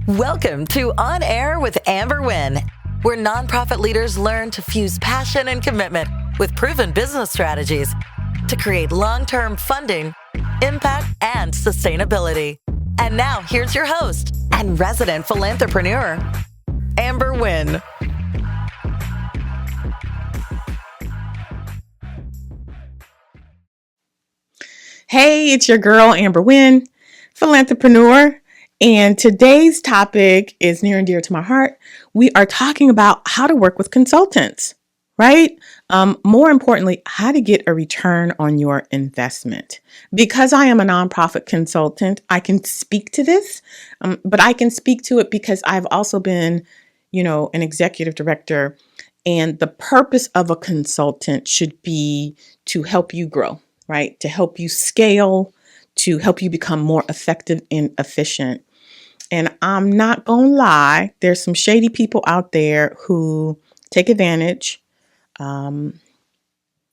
Welcome to On Air with Amber Wynn, where nonprofit leaders learn to fuse passion and commitment with proven business strategies to create long-term funding, impact, and sustainability. And now, here's your host and resident Philanthrepreneur, Amber Wynn. Hey, it's your girl, Amber Wynn, Philanthrepreneur. And today's topic is near and dear to my heart. We are talking about how to work with consultants, right? More importantly, how to get a return on your investment. Because I am a nonprofit consultant, I can speak to this, but I can speak to it because I've also been, an executive director. And the purpose of a consultant should be to help you grow, right? To help you scale, to help you become more effective and efficient. And I'm not going to lie, there's some shady people out there who take advantage, and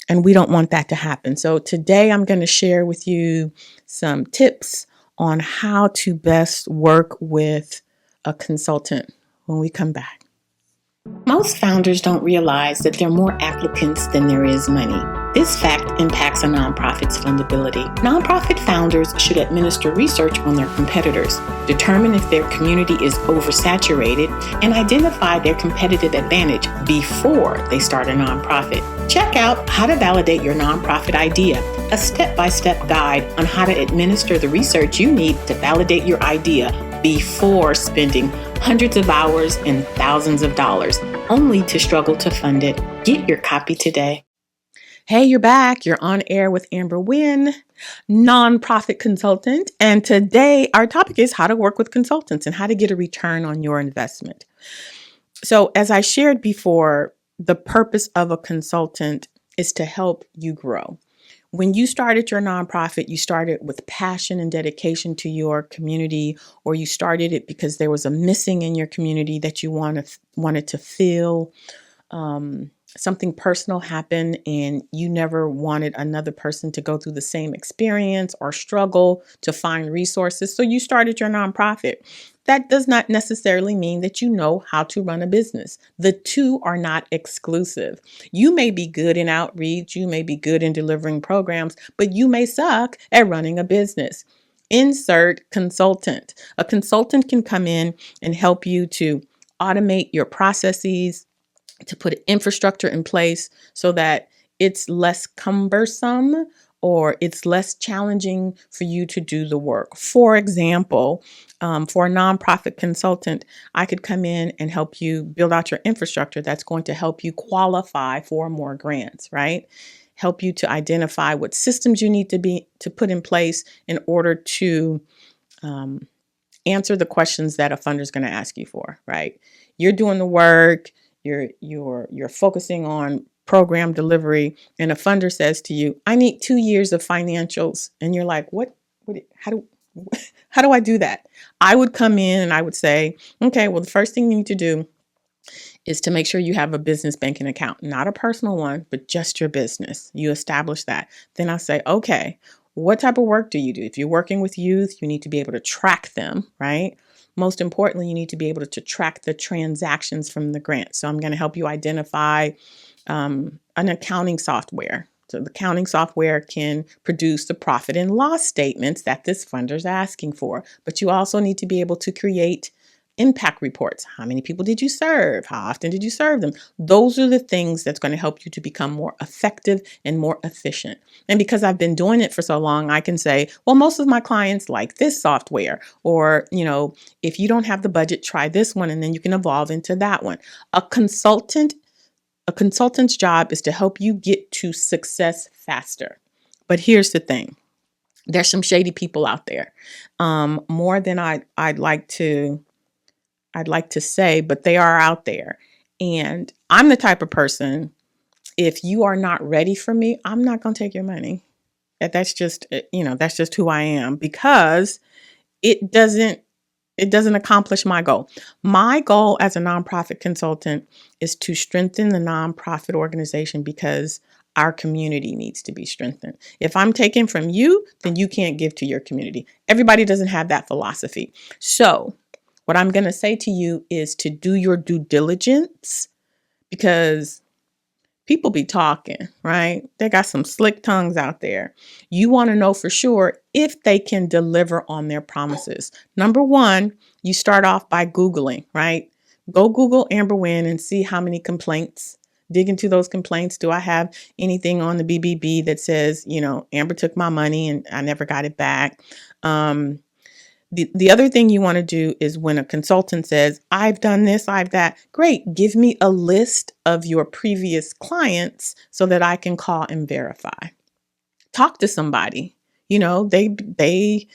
we don't want that to happen. So today I'm going to share with you some tips on how to best work with a consultant when we come back. Most founders don't realize that there are more applicants than there is money. This fact impacts a nonprofit's fundability. Nonprofit founders should administer research on their competitors, determine if their community is oversaturated, and identify their competitive advantage before they start a nonprofit. Check out How to Validate Your Nonprofit Idea, a step-by-step guide on how to administer the research you need to validate your idea before spending hundreds of hours and thousands of dollars, only to struggle to fund it. Get your copy today. Hey, you're back. You're on air with Amber Wynn, nonprofit consultant. And today our topic is how to work with consultants and how to get a return on your investment. So as I shared before, the purpose of a consultant is to help you grow. When you started your nonprofit, you started with passion and dedication to your community, or you started it because there was a missing in your community that you wanted to fill. Something personal happened and you never wanted another person to go through the same experience or struggle to find resources. So you started your nonprofit. That does not necessarily mean that you know how to run a business. The two are not exclusive. You may be good in outreach, you may be good in delivering programs, but you may suck at running a business. Insert consultant. A consultant can come in and help you to automate your processes, to put infrastructure in place so that it's less cumbersome or it's less challenging for you to do the work. For example, for a nonprofit consultant, I could come in and help you build out your infrastructure that's going to help you qualify for more grants, right? Help you to identify what systems you need to put in place in order to answer the questions that a funder is going to ask you for, right? You're doing the work. You're focusing on program delivery, and a funder says to you, I need 2 years of financials. And you're like, how do I do that? I would come in and I would say, okay, well, the first thing you need to do is to make sure you have a business banking account, not a personal one, but just your business. You establish that. Then I'll say, okay, what type of work do you do? If you're working with youth, you need to be able to track them, right? Most importantly, you need to be able to track the transactions from the grant. So I'm going to help you identify an accounting software. So the accounting software can produce the profit and loss statements that this funder is asking for. But you also need to be able to create impact reports. How many people did you serve? How often did you serve them? Those are the things that's going to help you to become more effective and more efficient. And because I've been doing it for so long, I can say, well, most of my clients like this software, or, if you don't have the budget, try this one, and then you can evolve into that one. A consultant's job is to help you get to success faster. But here's the thing. There's some shady people out there, more than I'd like to say, but they are out there. And I'm the type of person, if you are not ready for me, I'm not going to take your money. That's just who I am, because it doesn't accomplish my goal. My goal as a nonprofit consultant is to strengthen the nonprofit organization because our community needs to be strengthened. If I'm taking from you, then you can't give to your community. Everybody doesn't have that philosophy. So What I'm going to say to you is to do your due diligence, because people be talking, right? They got some slick tongues out there. You want to know for sure if they can deliver on their promises. Number one, you start off by Googling, right? Go Google Amber Wynn and see how many complaints. Dig into those complaints. Do I have anything on the BBB that says, Amber took my money and I never got it back? The other thing you want to do is when a consultant says, I've done this, I've that, great. Give me a list of your previous clients so that I can call and verify. Talk to somebody. They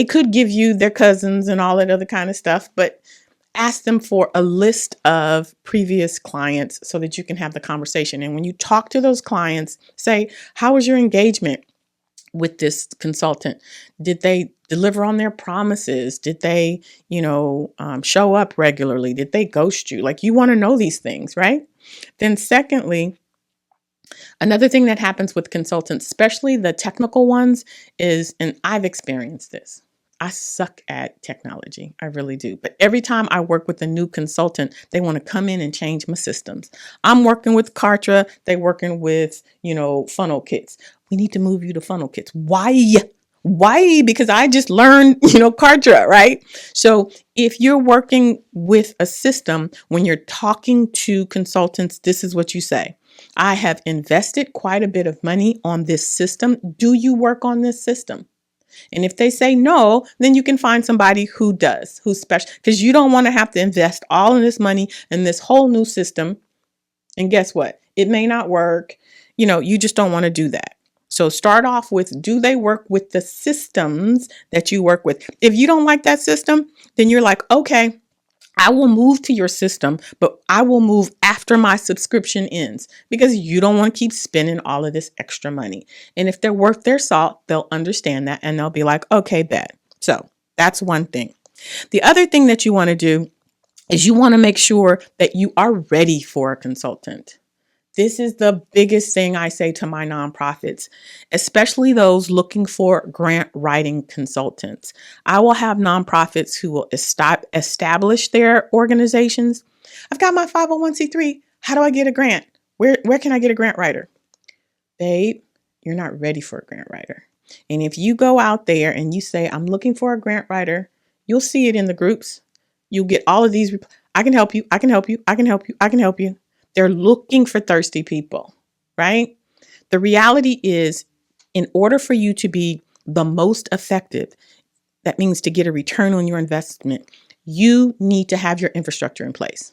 could give you their cousins and all that other kind of stuff, but ask them for a list of previous clients so that you can have the conversation. And when you talk to those clients, say, how was your engagement with this consultant? Did they deliver on their promises? Did they, show up regularly? Did they ghost you? Like, you want to know these things, right? Then secondly, another thing that happens with consultants, especially the technical ones, is, and I've experienced this, I suck at technology. I really do. But every time I work with a new consultant, they want to come in and change my systems. I'm working with Kartra. They're working with, funnel kits. We need to move you to funnel kits. Why? Because I just learned, Kartra, right? So if you're working with a system, when you're talking to consultants, this is what you say. I have invested quite a bit of money on this system. Do you work on this system? And if they say no, then you can find somebody who does, who's special, because you don't want to have to invest all of this money in this whole new system. And guess what? It may not work. You just don't want to do that. So start off with, do they work with the systems that you work with? If you don't like that system, then you're like, okay, I will move to your system, but I will move after my subscription ends, because you don't want to keep spending all of this extra money. And if they're worth their salt, they'll understand that and they'll be like, okay, bet. So that's one thing. The other thing that you want to do is you want to make sure that you are ready for a consultant. This is the biggest thing I say to my nonprofits, especially those looking for grant writing consultants. I will have nonprofits who will establish their organizations. I've got my 501c3. How do I get a grant? Where can I get a grant writer? Babe, you're not ready for a grant writer. And if you go out there and you say, I'm looking for a grant writer, you'll see it in the groups. You'll get all of these. I can help you. I can help you. I can help you. I can help you. They're looking for thirsty people, right? The reality is, in order for you to be the most effective, that means to get a return on your investment, you need to have your infrastructure in place.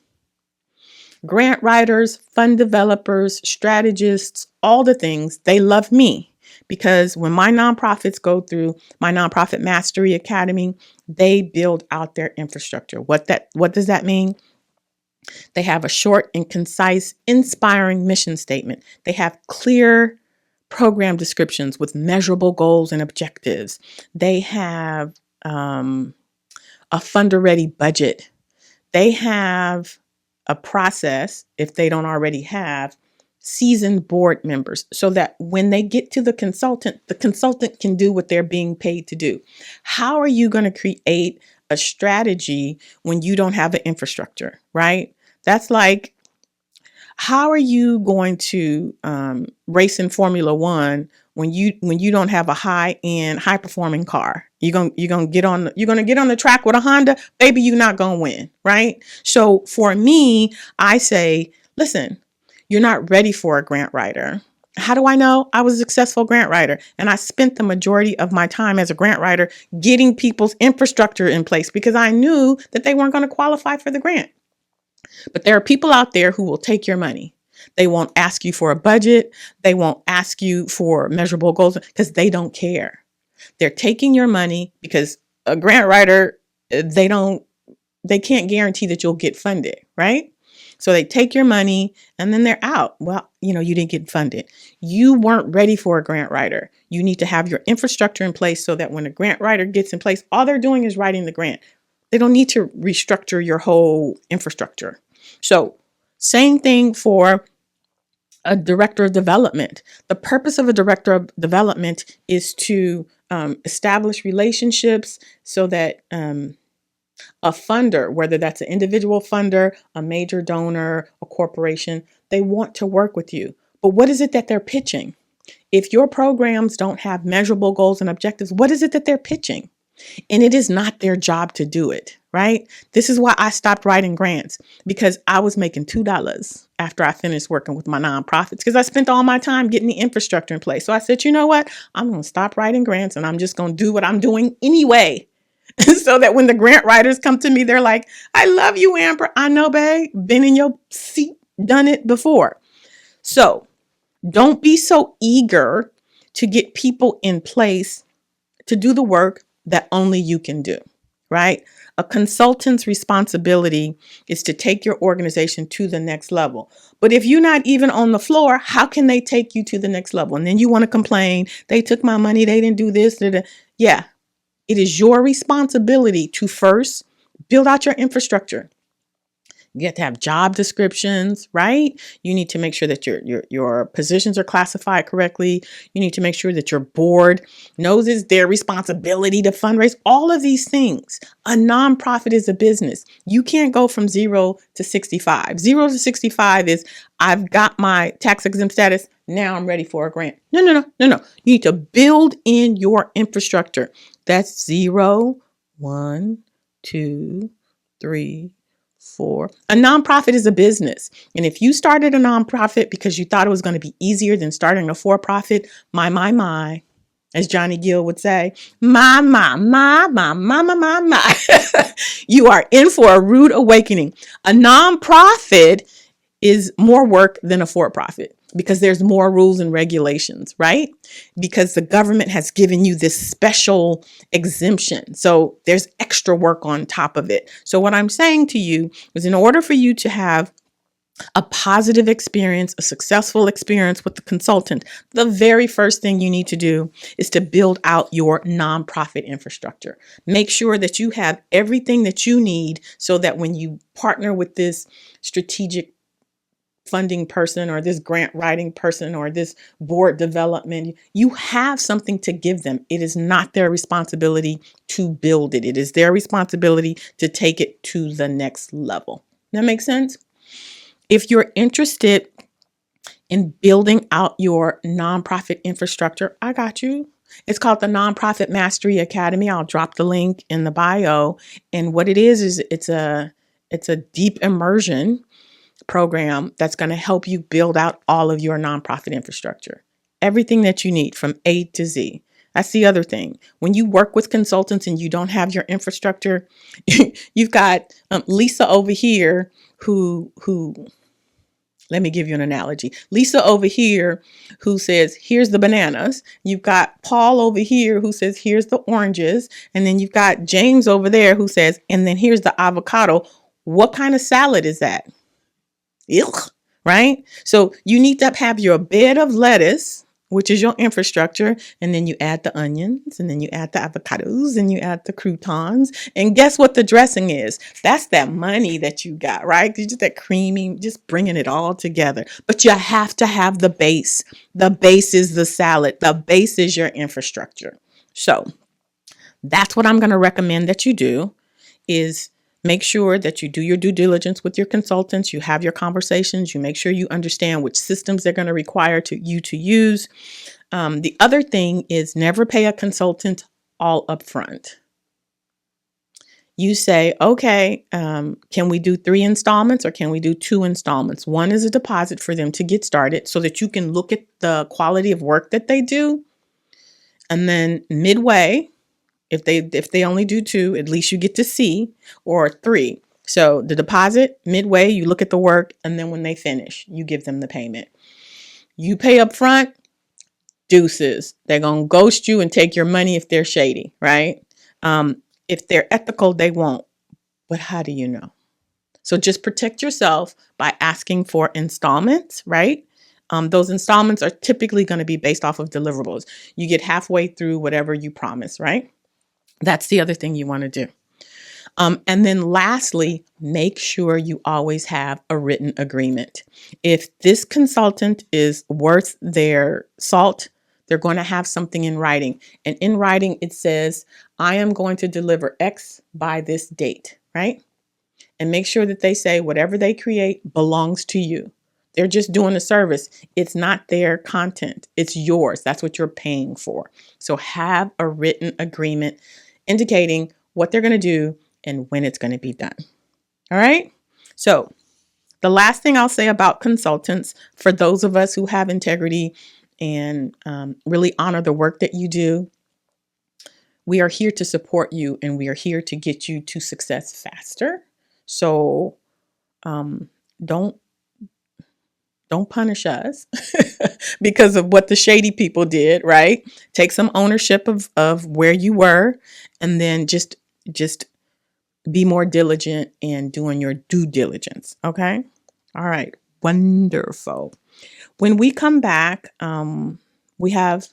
Grant writers, fund developers, strategists, all the things, they love me, because when my nonprofits go through my Nonprofit Mastery Academy, they build out their infrastructure. What does that mean? They have a short and concise, inspiring mission statement. They have clear program descriptions with measurable goals and objectives. They have a funder-ready budget. They have a process, if they don't already have, seasoned board members, so that when they get to the consultant can do what they're being paid to do. How are you going to create a strategy when you don't have an infrastructure, right? That's like, how are you going to race in Formula One when you don't have a high-end, high-performing car? You're gonna get on the track with a Honda, baby, you're not gonna win, right? So for me, I say, listen, you're not ready for a grant writer. How do I know? I was a successful grant writer, and I spent the majority of my time as a grant writer getting people's infrastructure in place, because I knew that they weren't going to qualify for the grant. But there are people out there who will take your money. They won't ask you for a budget. They won't ask you for measurable goals, because they don't care. They're taking your money because a grant writer, they can't guarantee that you'll get funded, right? So they take your money and then they're out. Well, you didn't get funded. You weren't ready for a grant writer. You need to have your infrastructure in place so that when a grant writer gets in place, all they're doing is writing the grant. They don't need to restructure your whole infrastructure. So same thing for a director of development. The purpose of a director of development is to establish relationships so that A funder, whether that's an individual funder, a major donor, a corporation, they want to work with you. But what is it that they're pitching? If your programs don't have measurable goals and objectives, what is it that they're pitching? And it is not their job to do it, right? This is why I stopped writing grants, because I was making $2 after I finished working with my nonprofits, because I spent all my time getting the infrastructure in place. So I said, you know what? I'm going to stop writing grants and I'm just going to do what I'm doing anyway. So that when the grant writers come to me, they're like, I love you, Amber. I know, babe. Been in your seat, done it before. So don't be so eager to get people in place to do the work that only you can do, right? A consultant's responsibility is to take your organization to the next level. But if you're not even on the floor, how can they take you to the next level? And then you want to complain, they took my money, they didn't do this. Yeah, it is your responsibility to first build out your infrastructure. You have to have job descriptions, right? You need to make sure that your positions are classified correctly. You need to make sure that your board knows it's their responsibility to fundraise. All of these things. A nonprofit is a business. You can't go from 0 to 65. 0 to 65 is, I've got my tax exempt status. Now I'm ready for a grant. No. You need to build in your infrastructure. That's 0, 1, 2, 3, 4. A nonprofit is a business. And if you started a nonprofit because you thought it was going to be easier than starting a for-profit, my, as Johnny Gill would say, my. You are in for a rude awakening. A nonprofit is more work than a for-profit because there's more rules and regulations, right? Because the government has given you this special exemption. So there's extra work on top of it. So what I'm saying to you is, in order for you to have a positive experience, a successful experience with the consultant, the very first thing you need to do is to build out your nonprofit infrastructure. Make sure that you have everything that you need so that when you partner with this strategic funding person or this grant writing person or this board development, you have something to give them. It is not their responsibility to build it. It is their responsibility to take it to the next level. That makes sense? If you're interested in building out your nonprofit infrastructure, I got you. It's called the Nonprofit Mastery Academy. I'll drop the link in the bio. And what it is it's a deep immersion program that's going to help you build out all of your nonprofit infrastructure. Everything that you need from A to Z. That's the other thing. When you work with consultants and you don't have your infrastructure, you've got Lisa over here who let me give you an analogy. Lisa over here who says, here's the bananas. You've got Paul over here who says, here's the oranges. And then you've got James over there who says, and then here's the avocado. What kind of salad is that? Ew, right? So you need to have your bed of lettuce, which is your infrastructure. And then you add the onions, and then you add the avocados, and you add the croutons. And guess what the dressing is? That's that money that you got, right? Just that creamy, just bringing it all together. But you have to have the base. The base is the salad. The base is your infrastructure. So that's what I'm going to recommend that you do, is make sure that you do your due diligence with your consultants. You have your conversations. You make sure you understand which systems they're going to require you to use. The other thing is, never pay a consultant all up front. You say, okay, can we do 3 installments or can we do 2 installments? 1 is a deposit for them to get started so that you can look at the quality of work that they do. And then midway, if they only do 2, at least you get to see, or 3. So the deposit, midway, you look at the work, and then when they finish, you give them the payment. You pay up front, deuces. They're going to ghost you and take your money if they're shady, right? If they're ethical, they won't. But how do you know? So just protect yourself by asking for installments, right? Those installments are typically going to be based off of deliverables. You get halfway through whatever you promise, right? That's the other thing you want to do. And then lastly, make sure you always have a written agreement. If this consultant is worth their salt, They're going to have something in writing. And in writing, it says, I am going to deliver X by this date, right? And make sure that they say whatever they create belongs to you. They're just doing a service. It's not their content. It's yours. That's what you're paying for. So have a written agreement indicating what they're going to do and when it's going to be done. All right. So the last thing I'll say about consultants, for those of us who have integrity and really honor the work that you do, we are here to support you and we are here to get you to success faster. So don't punish us because of what the shady people did, right? Take some ownership of where you were, and then just be more diligent in doing your due diligence. Okay. All right. Wonderful. When we come back, we have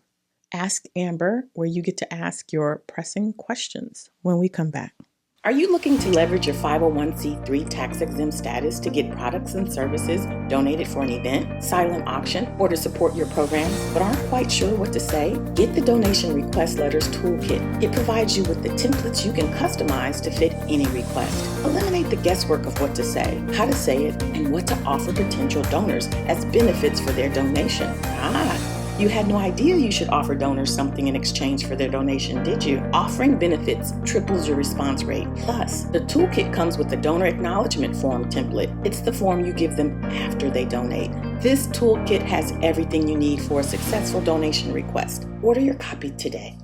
Ask Amber, where you get to ask your pressing questions when we come back. Are you looking to leverage your 501c3 tax-exempt status to get products and services donated for an event, silent auction, or to support your programs, but aren't quite sure what to say? Get the Donation Request Letters Toolkit. It provides you with the templates you can customize to fit any request. Eliminate the guesswork of what to say, how to say it, and what to offer potential donors as benefits for their donation. You had no idea you should offer donors something in exchange for their donation, did you? Offering benefits triples your response rate. Plus, the toolkit comes with the donor acknowledgement form template. It's the form you give them after they donate. This toolkit has everything you need for a successful donation request. Order your copy today.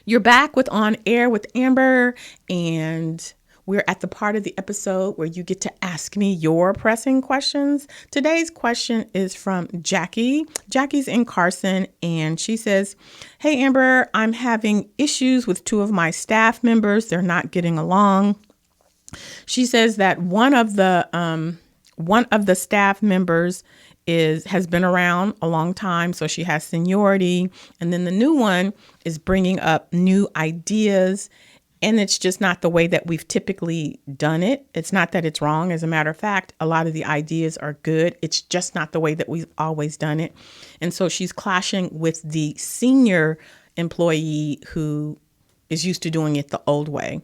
You're back with On Air with Amber, and we're at the part of the episode where you get to ask me your pressing questions. Today's question is from Jackie. Jackie's in Carson, and she says, hey, Amber, I'm having issues with two of my staff members. They're not getting along. She says that one of the staff members has been around a long time, so she has seniority. And then the new one is bringing up new ideas, and it's just not the way that we've typically done it. It's not that it's wrong. As a matter of fact, a lot of the ideas are good. It's just not the way that we've always done it. And so she's clashing with the senior employee who is used to doing it the old way.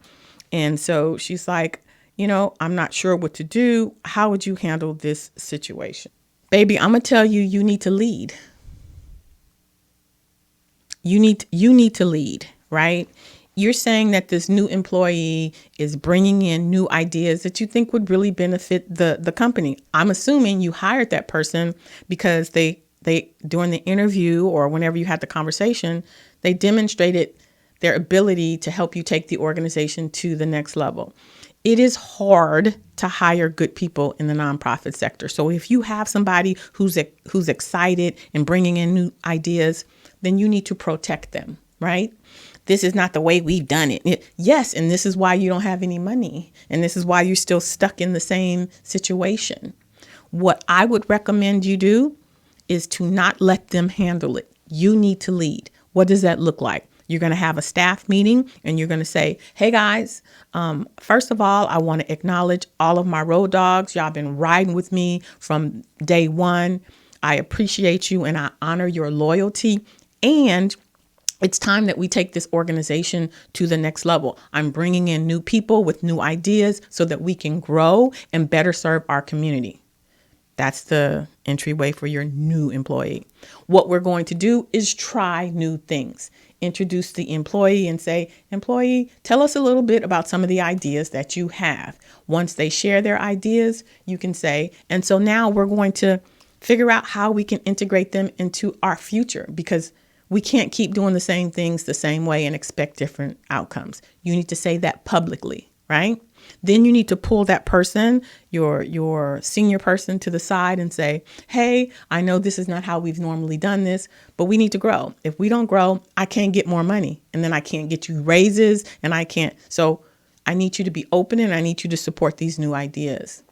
And so she's like, I'm not sure what to do. How would you handle this situation? Baby, I'm going to tell you, you need to lead. You need to lead, right? You're saying that this new employee is bringing in new ideas that you think would really benefit the company. I'm assuming you hired that person because they during the interview or whenever you had the conversation, they demonstrated their ability to help you take the organization to the next level. It is hard to hire good people in the nonprofit sector. So if you have somebody who's excited and bringing in new ideas, then you need to protect them, right? This is not the way we've done it. Yes, and this is why you don't have any money. And this is why you're still stuck in the same situation. What I would recommend you do is to not let them handle it. You need to lead. What does that look like? You're going to have a staff meeting and you're going to say, hey guys, first of all, I want to acknowledge all of my road dogs. Y'all been riding with me from day one. I appreciate you and I honor your loyalty. And it's time that we take this organization to the next level. I'm bringing in new people with new ideas so that we can grow and better serve our community. That's the entryway for your new employee. What we're going to do is try new things. Introduce the employee and say, employee, tell us a little bit about some of the ideas that you have. Once they share their ideas, you can say, and so now we're going to figure out how we can integrate them into our future, because we can't keep doing the same things the same way and expect different outcomes. You need to say that publicly, right? Then you need to pull that person, your senior person, to the side and say, hey, I know this is not how we've normally done this, but we need to grow. If we don't grow, I can't get more money, and then I can't get you raises, and I can't. So I need you to be open, and I need you to support these new ideas.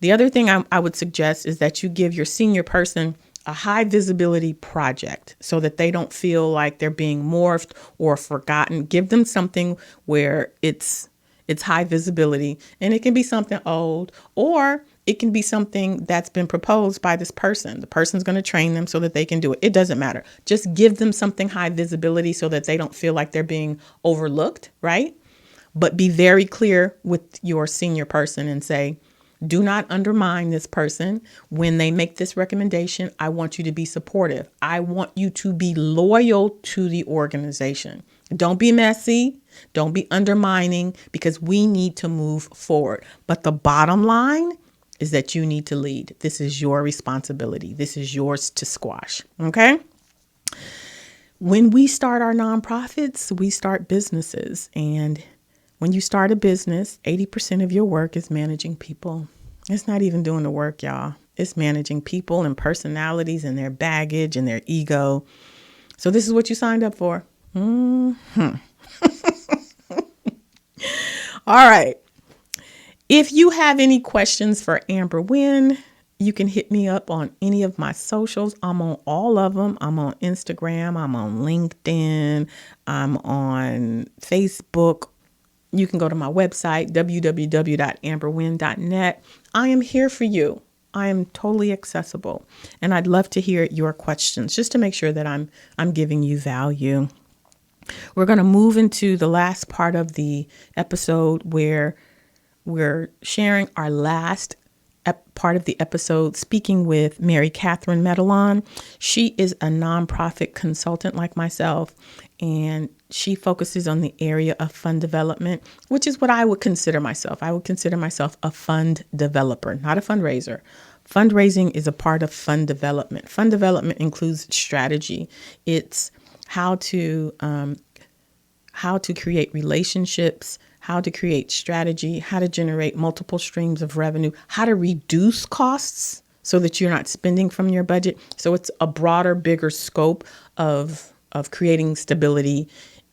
The other thing I would suggest is that you give your senior person a high visibility project so that they don't feel like they're being morphed or forgotten. Give them something where it's high visibility, and it can be something old, or It can be something that's been proposed by this person. The person's going to train them so that they can do it. It doesn't matter. Just give them something high visibility so that they don't feel like they're being overlooked, right? But be very clear with your senior person and say, do not undermine this person. When they make this recommendation, I want you to be supportive. I want you to be loyal to the organization. Don't be messy. Don't be undermining, because we need to move forward. But the bottom line is that you need to lead. This is your responsibility. This is yours to squash. Okay? When we start our nonprofits, we start businesses. And when you start a business, 80% of your work is managing people. It's not even doing the work, y'all. It's managing people and personalities and their baggage and their ego. So this is what you signed up for. Mm-hmm. All right. If you have any questions for Amber Wynn, you can hit me up on any of my socials. I'm on all of them. I'm on Instagram. I'm on LinkedIn. I'm on Facebook. You can go to my website, www.amberwynn.net. I am here for you. I am totally accessible. And I'd love to hear your questions just to make sure that I'm giving you value. We're going to move into the last part of the episode where we're sharing our last part of the episode, speaking with Katherine Matalon. She is a nonprofit consultant like myself, and she focuses on the area of fund development, which is what I would consider myself. I would consider myself a fund developer, not a fundraiser. Fundraising is a part of fund development. Fund development includes strategy. It's how to create relationships, how to create strategy, how to generate multiple streams of revenue, how to reduce costs so that you're not spending from your budget. So it's a broader, bigger scope of creating stability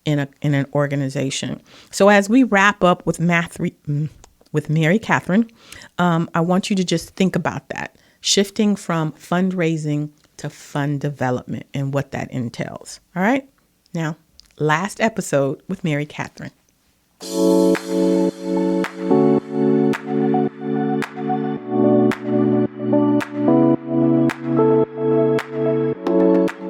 in an organization. So as we wrap up with Katherine, I want you to just think about that, shifting from fundraising to fund development and what that entails. All right. Now, last episode with Katherine.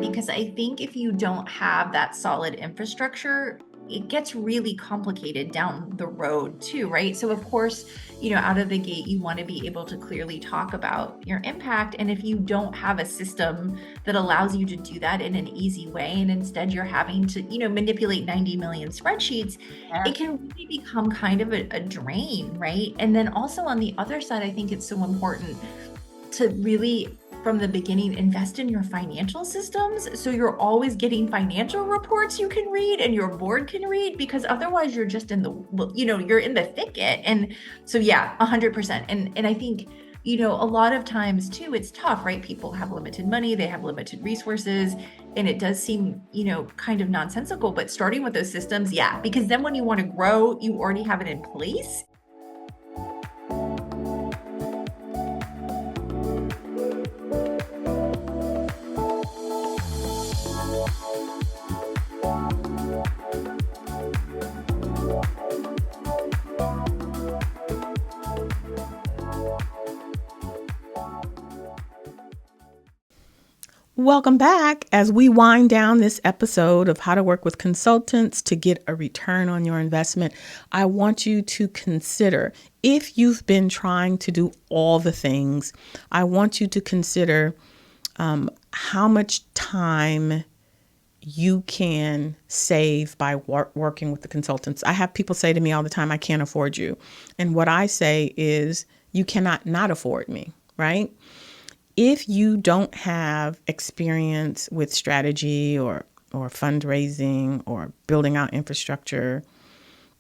Because I think if you don't have that solid infrastructure, it gets really complicated down the road too, right? So of course, out of the gate, you want to be able to clearly talk about your impact. And if you don't have a system that allows you to do that in an easy way, and instead you're having to, manipulate 90 million spreadsheets, it can really become kind of a drain, right? And then also on the other side, I think it's so important to really, from the beginning, invest in your financial systems. So you're always getting financial reports you can read and your board can read, because otherwise you're just you're in the thicket. And so, yeah, 100%. And I think, a lot of times too, it's tough, right? People have limited money, they have limited resources, and it does seem, kind of nonsensical, but starting with those systems, yeah, because then when you want to grow, you already have it in place. Welcome back. As we wind down this episode of how to work with consultants to get a return on your investment, I want you to consider, if you've been trying to do all the things, I want you to consider how much time you can save by working with the consultants. I have people say to me all the time, I can't afford you. And what I say is, you cannot not afford me, right? If you don't have experience with strategy or fundraising or building out infrastructure,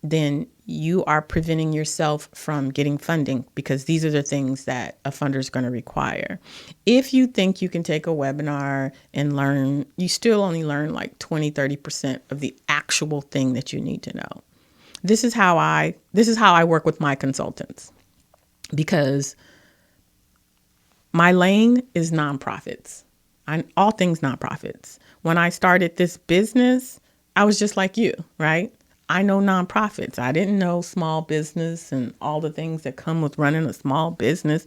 then you are preventing yourself from getting funding, because these are the things that a funder is going to require. If you think you can take a webinar and learn, you still only learn like 20-30% of the actual thing that you need to know. This is how I work with my consultants, because my lane is nonprofits. All things nonprofits. When I started this business, I was just like you, right? I know nonprofits. I didn't know small business and all the things that come with running a small business.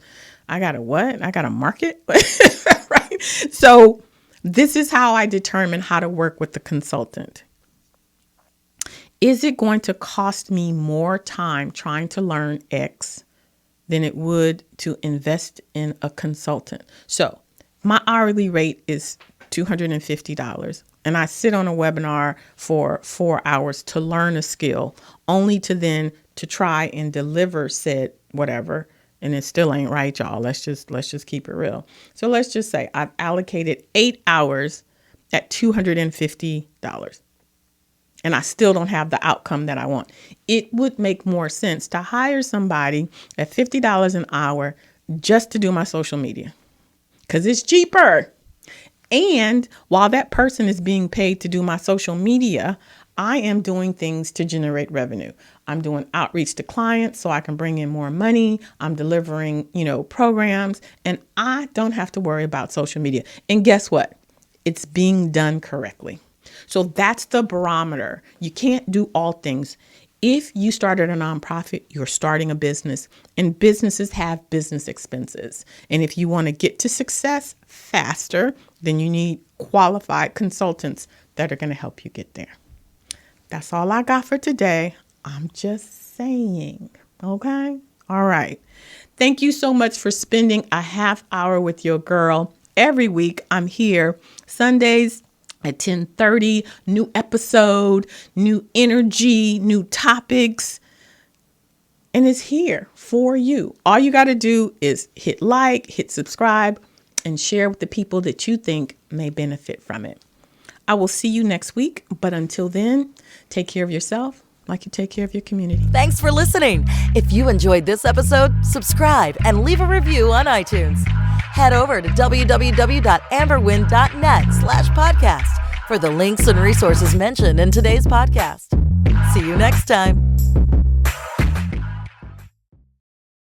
I got to what? I got to market, right? So this is how I determine how to work with the consultant. Is it going to cost me more time trying to learn X than it would to invest in a consultant? So my hourly rate is $250, and I sit on a webinar for 4 hours to learn a skill, only to then to try and deliver said whatever, and it still ain't right, y'all. Let's just keep it real. So let's just say I've allocated 8 hours at $250. And I still don't have the outcome that I want. It would make more sense to hire somebody at $50 an hour just to do my social media, because it's cheaper. And while that person is being paid to do my social media, I am doing things to generate revenue. I'm doing outreach to clients so I can bring in more money. I'm delivering, programs, and I don't have to worry about social media. And guess what? It's being done correctly. So that's the barometer. You can't do all things. If you started a nonprofit, you're starting a business, and businesses have business expenses. And if you want to get to success faster, then you need qualified consultants that are going to help you get there. That's all I got for today. I'm just saying, okay? All right. Thank you so much for spending a half hour with your girl. Every week I'm here Sundays at 10:30, new episode, new energy, new topics, and it's here for you. All you got to do is hit like, hit subscribe, and share with the people that you think may benefit from it. I will see you next week, but until then, take care of yourself like you take care of your community. Thanks for listening. If you enjoyed this episode, subscribe and leave a review on iTunes. Head over to www.amberwynn.net/podcast for the links and resources mentioned in today's podcast. See you next time.